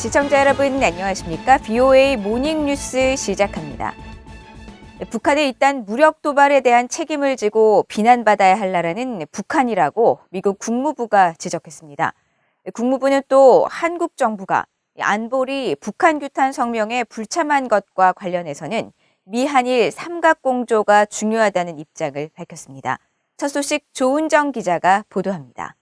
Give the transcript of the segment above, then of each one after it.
시청자 여러분 안녕하십니까? VOA 모닝뉴스 시작합니다. 북한의 이딴 무력 도발에 대한 책임을 지고 비난받아야 할 나라는 북한이라고 미국 국무부가 지적했습니다. 국무부는 또 한국 정부가 안보리 북한 규탄 성명에 불참한 것과 관련해서는 미한일 삼각공조가 중요하다는 입장을 밝혔습니다. 첫 소식 조은정 기자가 보도합니다.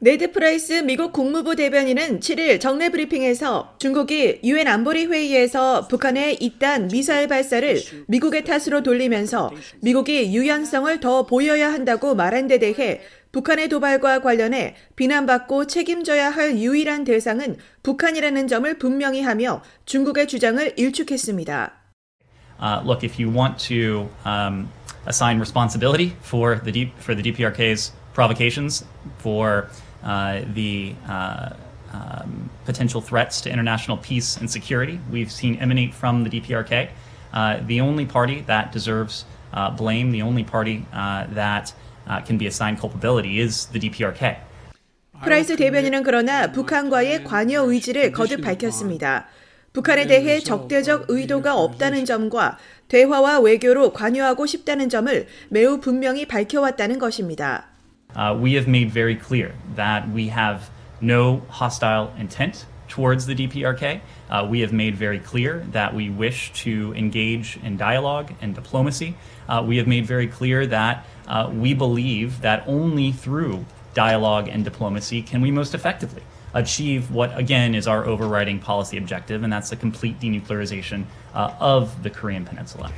네드 프라이스 미국 국무부 대변인은 7일 정례 브리핑에서 중국이 유엔 안보리 회의에서 북한의 이딴 미사일 발사를 미국의 탓으로 돌리면서 미국이 유연성을 더 보여야 한다고 말한 데 대해 북한의 도발과 관련해 비난받고 책임져야 할 유일한 대상은 북한이라는 점을 분명히 하며 중국의 주장을 일축했습니다. Look, if you want to assign responsibility for the DPRK's provocations, for the potential threats to international peace and security we've seen emanate from the DPRK. The only party that deserves blame, the only party that can be assigned culpability is the DPRK. 프라이스 대변인은 그러나 북한과의 관여 의지를 거듭 밝혔습니다. 북한에 대해 적대적 의도가 없다는 점과 대화와 외교로 관여하고 싶다는 점을 매우 분명히 밝혀왔다는 것입니다. We have made very clear that we have no hostile intent towards the DPRK. We have made very clear that we wish to engage in dialogue and diplomacy. We have made very clear that we believe that only through dialogue and diplomacy can we most effectively achieve what, again, is our overriding policy objective, and that's the complete denuclearization of the Korean Peninsula.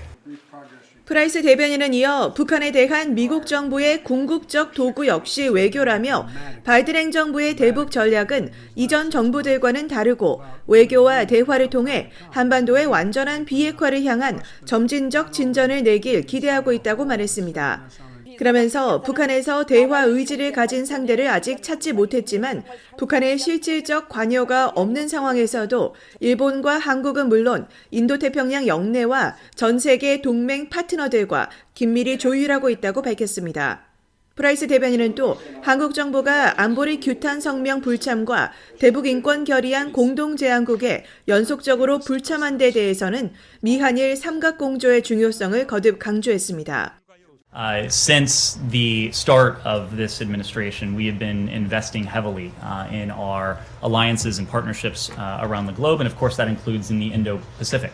프라이스 대변인은 이어 북한에 대한 미국 정부의 궁극적 도구 역시 외교라며 바이든 행정부의 대북 전략은 이전 정부들과는 다르고 외교와 대화를 통해 한반도의 완전한 비핵화를 향한 점진적 진전을 내길 기대하고 있다고 말했습니다. 그러면서 북한에서 대화 의지를 가진 상대를 아직 찾지 못했지만 북한의 실질적 관여가 없는 상황에서도 일본과 한국은 물론 인도태평양 영내와 전 세계 동맹 파트너들과 긴밀히 조율하고 있다고 밝혔습니다. 프라이스 대변인은 또 한국 정부가 안보리 규탄 성명 불참과 대북 인권 결의안 공동제안국에 연속적으로 불참한 데 대해서는 미한일 삼각공조의 중요성을 거듭 강조했습니다. Since the start of this administration, we have been investing heavily in our alliances and partnerships around the globe, and of course that includes in the Indo-Pacific.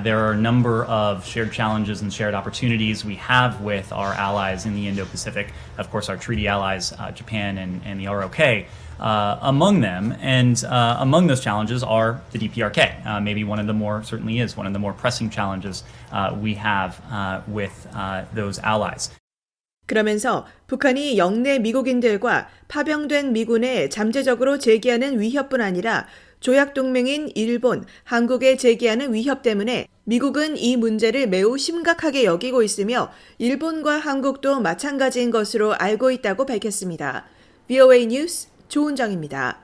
There are a number of shared challenges and shared opportunities we have with our allies in the Indo-Pacific, of course our treaty allies, Japan and the ROK. Among them, and among those challenges are the DPRK. Maybe certainly is one of the more pressing challenges we have with those allies. 그러면서 북한이 영내 미국인들과 파병된 미군에 잠재적으로 제기하는 위협뿐 아니라 조약 동맹인 일본, 한국에 제기하는 위협 때문에 미국은 이 문제를 매우 심각하게 여기고 있으며 일본과 한국도 마찬가지인 것으로 알고 있다고 밝혔습니다. VOA 뉴스 조은정입니다.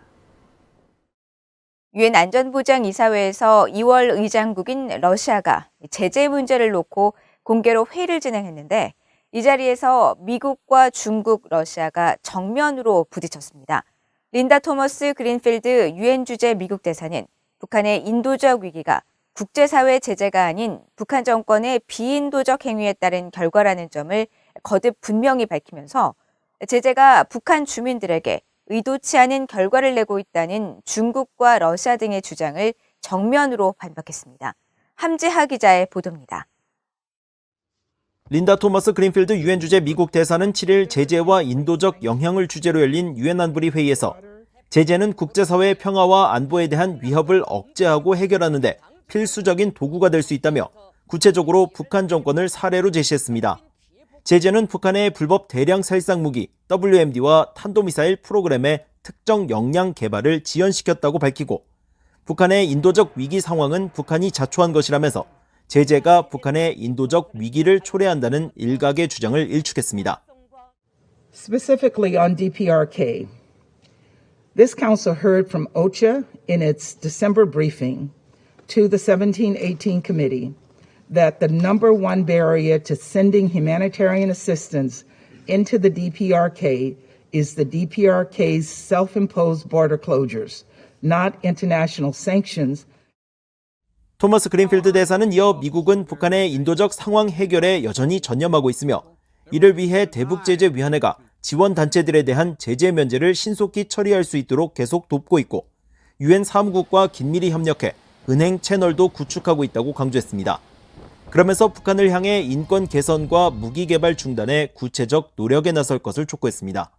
유엔 안전보장이사회에서 2월 의장국인 러시아가 제재 문제를 놓고 공개로 회의를 진행했는데 이 자리에서 미국과 중국, 러시아가 정면으로 부딪혔습니다. 린다 토머스 그린필드 유엔 주재 미국 대사는 북한의 인도적 위기가 국제사회 제재가 아닌 북한 정권의 비인도적 행위에 따른 결과라는 점을 거듭 분명히 밝히면서 제재가 북한 주민들에게 의도치 않은 결과를 내고 있다는 중국과 러시아 등의 주장을 정면으로 반박했습니다. 함지하 기자의 보도입니다. 린다 토머스 그린필드 유엔 주재 미국 대사는 7일 제재와 인도적 영향을 주제로 열린 유엔 안보리 회의에서 제재는 국제사회의 평화와 안보에 대한 위협을 억제하고 해결하는 데 필수적인 도구가 될 수 있다며 구체적으로 북한 정권을 사례로 제시했습니다. 제재는 북한의 불법 대량 살상 무기 WMD와 탄도미사일 프로그램의 특정 역량 개발을 지연시켰다고 밝히고 북한의 인도적 위기 상황은 북한이 자초한 것이라면서 제재가 북한의 인도적 위기를 초래한다는 일각의 주장을 일축했습니다. Specifically on DPRK, this council heard from OCHA in its December briefing to the 1718 committee that the number one barrier to sending humanitarian assistance into the DPRK is the DPRK's self-imposed border closures, not international sanctions. 토머스 그린필드 대사는 이어 미국은 북한의 인도적 상황 해결에 여전히 전념하고 있으며 이를 위해 대북제재위원회가 지원 단체들에 대한 제재 면제를 신속히 처리할 수 있도록 계속 돕고 있고 유엔 사무국과 긴밀히 협력해 은행 채널도 구축하고 있다고 강조했습니다. 그러면서 북한을 향해 인권 개선과 무기 개발 중단에 구체적 노력에 나설 것을 촉구했습니다.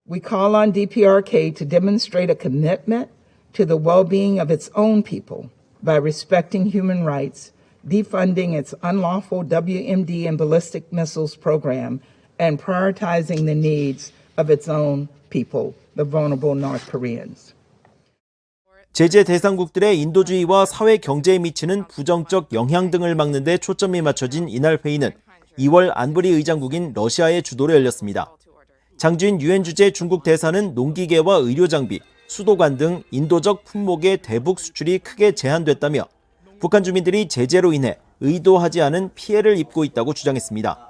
We call on DPRK to demonstrate a commitment to the well-being of its own people by respecting human rights, defunding its unlawful WMD and ballistic missiles program, and prioritizing the needs of its own people, the vulnerable North Koreans. 제재 대상국들의 인도주의와 사회 경제에 미치는 부정적 영향 등을 막는 데 초점이 맞춰진 이날 회의는 2월 안보리 의장국인 러시아의 주도로 열렸습니다. 장주인 유엔 주재 중국 대사는 농기계와 의료장비, 수도관 등 인도적 품목의 대북 수출이 크게 제한됐다며 북한 주민들이 제재로 인해 의도하지 않은 피해를 입고 있다고 주장했습니다.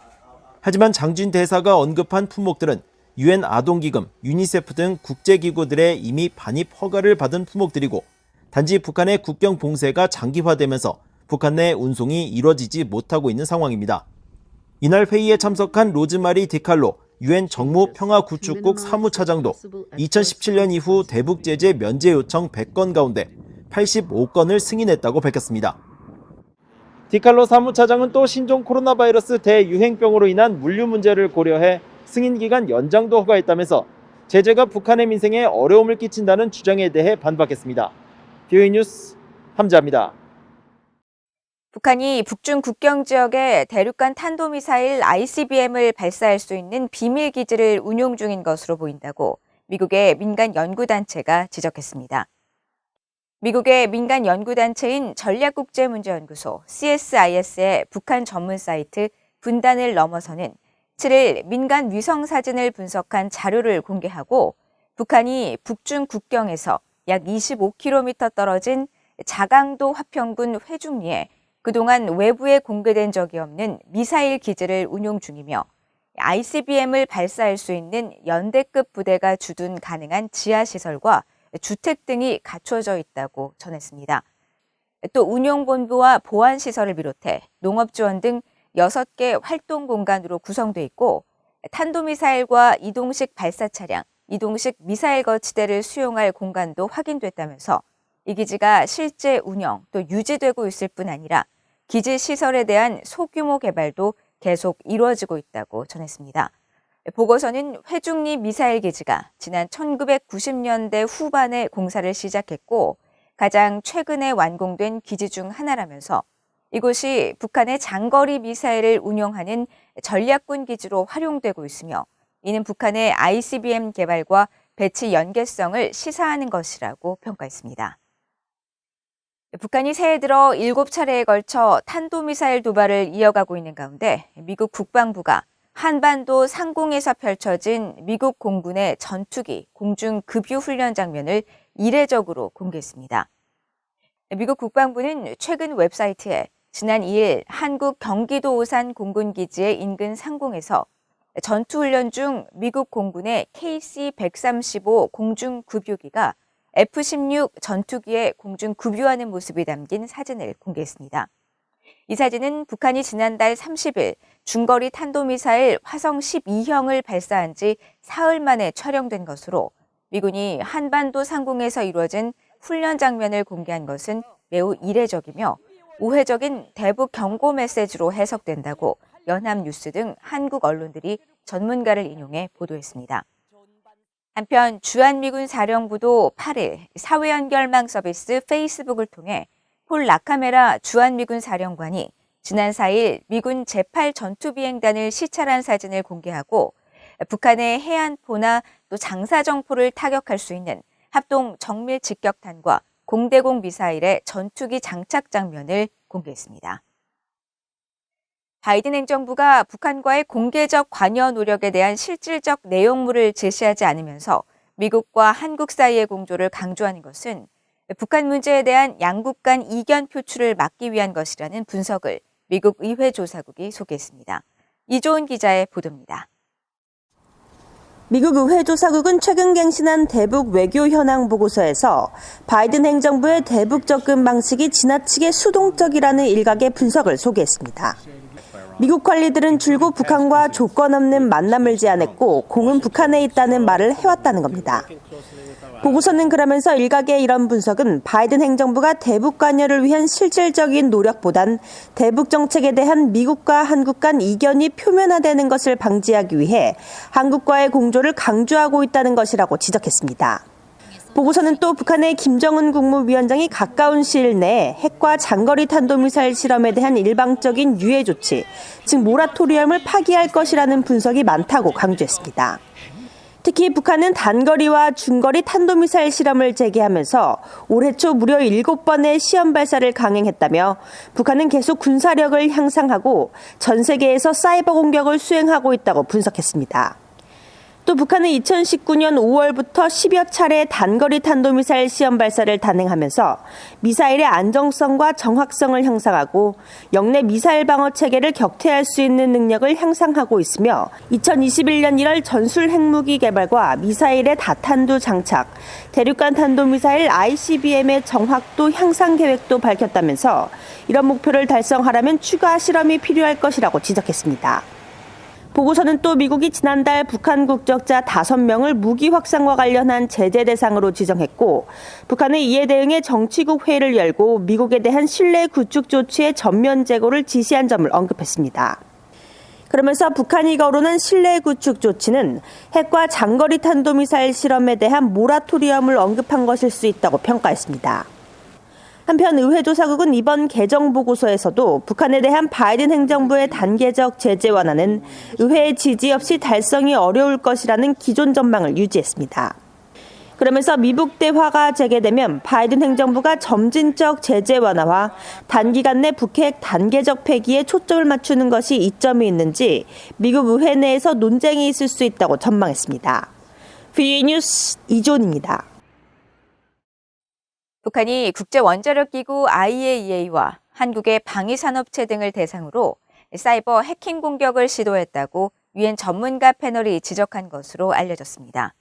하지만 장주인 대사가 언급한 품목들은 유엔 아동기금, 유니세프 등 국제기구들의 이미 반입 허가를 받은 품목들이고 단지 북한의 국경 봉쇄가 장기화되면서 북한 내 운송이 이뤄지지 못하고 있는 상황입니다. 이날 회의에 참석한 로즈마리 디칼로 유엔 정무 평화구축국 사무차장도 2017년 이후 대북제재 면제 요청 100건 가운데 85건을 승인했다고 밝혔습니다. 디칼로 사무차장은 또 신종 코로나 바이러스 대유행병으로 인한 물류 문제를 고려해 승인 기간 연장도 허가했다면서 제재가 북한의 민생에 어려움을 끼친다는 주장에 대해 반박했습니다. VOA 뉴스 함자입니다. 북한이 북중 국경 지역에 대륙간 탄도미사일 ICBM을 발사할 수 있는 비밀기지를 운용 중인 것으로 보인다고 미국의 민간 연구단체가 지적했습니다. 미국의 민간 연구단체인 전략국제문제연구소 CSIS의 북한 전문 사이트 분단을 넘어서는 7일 민간 위성 사진을 분석한 자료를 공개하고 북한이 북중 국경에서 약 25km 떨어진 자강도 화평군 회중리에 그동안 외부에 공개된 적이 없는 미사일 기지를 운용 중이며 ICBM을 발사할 수 있는 연대급 부대가 주둔 가능한 지하시설과 주택 등이 갖춰져 있다고 전했습니다. 또 운용본부와 보안시설을 비롯해 농업지원 등 6개 활동 공간으로 구성돼 있고 탄도미사일과 이동식 발사 차량, 이동식 미사일 거치대를 수용할 공간도 확인됐다면서 이 기지가 실제 운영 또 유지되고 있을 뿐 아니라 기지 시설에 대한 소규모 개발도 계속 이루어지고 있다고 전했습니다. 보고서는 회중리 미사일 기지가 지난 1990년대 후반에 공사를 시작했고 가장 최근에 완공된 기지 중 하나라면서 이곳이 북한의 장거리 미사일을 운용하는 전략군 기지로 활용되고 있으며 이는 북한의 ICBM 개발과 배치 연계성을 시사하는 것이라고 평가했습니다. 북한이 새해 들어 7차례에 걸쳐 탄도미사일 도발을 이어가고 있는 가운데 미국 국방부가 한반도 상공에서 펼쳐진 미국 공군의 전투기 공중 급유 훈련 장면을 이례적으로 공개했습니다. 미국 국방부는 최근 웹사이트에 지난 2일 한국 경기도 오산 공군기지의 인근 상공에서 전투훈련 중 미국 공군의 KC-135 공중급유기가 F-16 전투기에 공중급유하는 모습이 담긴 사진을 공개했습니다. 이 사진은 북한이 지난달 30일 중거리 탄도미사일 화성 12형을 발사한 지 사흘 만에 촬영된 것으로 미군이 한반도 상공에서 이루어진 훈련 장면을 공개한 것은 매우 이례적이며 우회적인 대북 경고 메시지로 해석된다고 연합뉴스 등 한국 언론들이 전문가를 인용해 보도했습니다. 한편 주한미군 사령부도 8일 사회연결망 서비스 페이스북을 통해 폴 라카메라 주한미군 사령관이 지난 4일 미군 제8 전투비행단을 시찰한 사진을 공개하고 북한의 해안포나 또 장사정포를 타격할 수 있는 합동 정밀 직격탄과 공대공 미사일의 전투기 장착 장면을 공개했습니다. 바이든 행정부가 북한과의 공개적 관여 노력에 대한 실질적 내용물을 제시하지 않으면서 미국과 한국 사이의 공조를 강조하는 것은 북한 문제에 대한 양국 간 이견 표출을 막기 위한 것이라는 분석을 미국 의회 조사국이 소개했습니다. 이조은 기자의 보도입니다. 미국 의회조사국은 최근 갱신한 대북 외교 현황 보고서에서 바이든 행정부의 대북 접근 방식이 지나치게 수동적이라는 일각의 분석을 소개했습니다. 미국 관리들은 줄곧 북한과 조건 없는 만남을 제안했고 공은 북한에 있다는 말을 해왔다는 겁니다. 보고서는 그러면서 일각의 이런 분석은 바이든 행정부가 대북 관여를 위한 실질적인 노력보단 대북 정책에 대한 미국과 한국 간 이견이 표면화되는 것을 방지하기 위해 한국과의 공조를 강조하고 있다는 것이라고 지적했습니다. 보고서는 또 북한의 김정은 국무위원장이 가까운 시일 내에 핵과 장거리 탄도미사일 실험에 대한 일방적인 유예 조치, 즉 모라토리엄을 파기할 것이라는 분석이 많다고 강조했습니다. 특히 북한은 단거리와 중거리 탄도미사일 실험을 재개하면서 올해 초 무려 7번의 시험 발사를 강행했다며 북한은 계속 군사력을 향상하고 전 세계에서 사이버 공격을 수행하고 있다고 분석했습니다. 또 북한은 2019년 5월부터 10여 차례 단거리 탄도미사일 시험 발사를 단행하면서 미사일의 안정성과 정확성을 향상하고 영내 미사일 방어 체계를 격퇴할 수 있는 능력을 향상하고 있으며 2021년 1월 전술 핵무기 개발과 미사일의 다탄두 장착, 대륙간 탄도미사일 ICBM의 정확도 향상 계획도 밝혔다면서 이런 목표를 달성하려면 추가 실험이 필요할 것이라고 지적했습니다. 보고서는 또 미국이 지난달 북한 국적자 5명을 무기 확산과 관련한 제재 대상으로 지정했고 북한은 이에 대응해 정치국 회의를 열고 미국에 대한 신뢰 구축 조치의 전면 재고를 지시한 점을 언급했습니다. 그러면서 북한이 거론한 신뢰 구축 조치는 핵과 장거리 탄도미사일 실험에 대한 모라토리엄을 언급한 것일 수 있다고 평가했습니다. 한편 의회조사국은 이번 개정 보고서에서도 북한에 대한 바이든 행정부의 단계적 제재 완화는 의회의 지지 없이 달성이 어려울 것이라는 기존 전망을 유지했습니다. 그러면서 미북 대화가 재개되면 바이든 행정부가 점진적 제재 완화와 단기간 내 북핵 단계적 폐기에 초점을 맞추는 것이 이점이 있는지 미국 의회 내에서 논쟁이 있을 수 있다고 전망했습니다. VOA 뉴스 이존입니다. 북한이 국제원자력기구 IAEA와 한국의 방위산업체 등을 대상으로 사이버 해킹 공격을 시도했다고 유엔 전문가 패널이 지적한 것으로 알려졌습니다.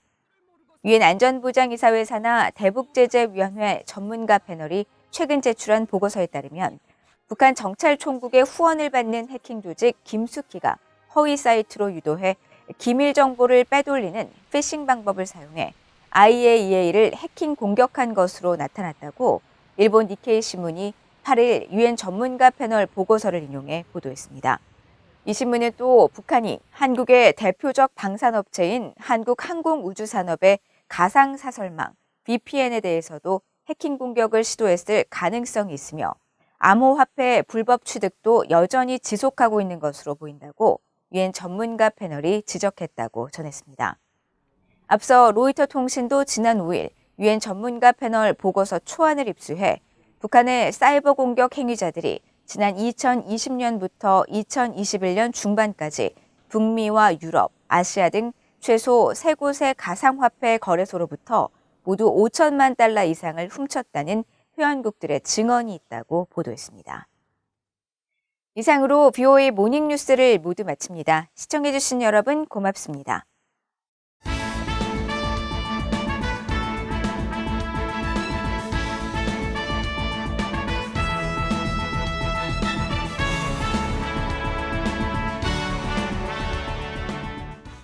유엔 안전보장이사회 산하 대북제재위원회 전문가 패널이 최근 제출한 보고서에 따르면 북한 정찰총국의 후원을 받는 해킹 조직 김숙희가 허위 사이트로 유도해 기밀 정보를 빼돌리는 피싱 방법을 사용해 IAEA를 해킹 공격한 것으로 나타났다고 일본 니케이 신문이 8일 유엔 전문가 패널 보고서를 인용해 보도했습니다. 이 신문은 또 북한이 한국의 대표적 방산업체인 한국항공우주산업의 가상사설망 VPN에 대해서도 해킹 공격을 시도했을 가능성이 있으며 암호화폐 불법 취득도 여전히 지속하고 있는 것으로 보인다고 유엔 전문가 패널이 지적했다고 전했습니다. 앞서 로이터 통신도 지난 5일 유엔 전문가 패널 보고서 초안을 입수해 북한의 사이버 공격 행위자들이 지난 2020년부터 2021년 중반까지 북미와 유럽, 아시아 등 최소 3곳의 가상화폐 거래소로부터 모두 5천만 달러 이상을 훔쳤다는 회원국들의 증언이 있다고 보도했습니다. 이상으로 VOA 모닝뉴스를 모두 마칩니다. 시청해주신 여러분 고맙습니다.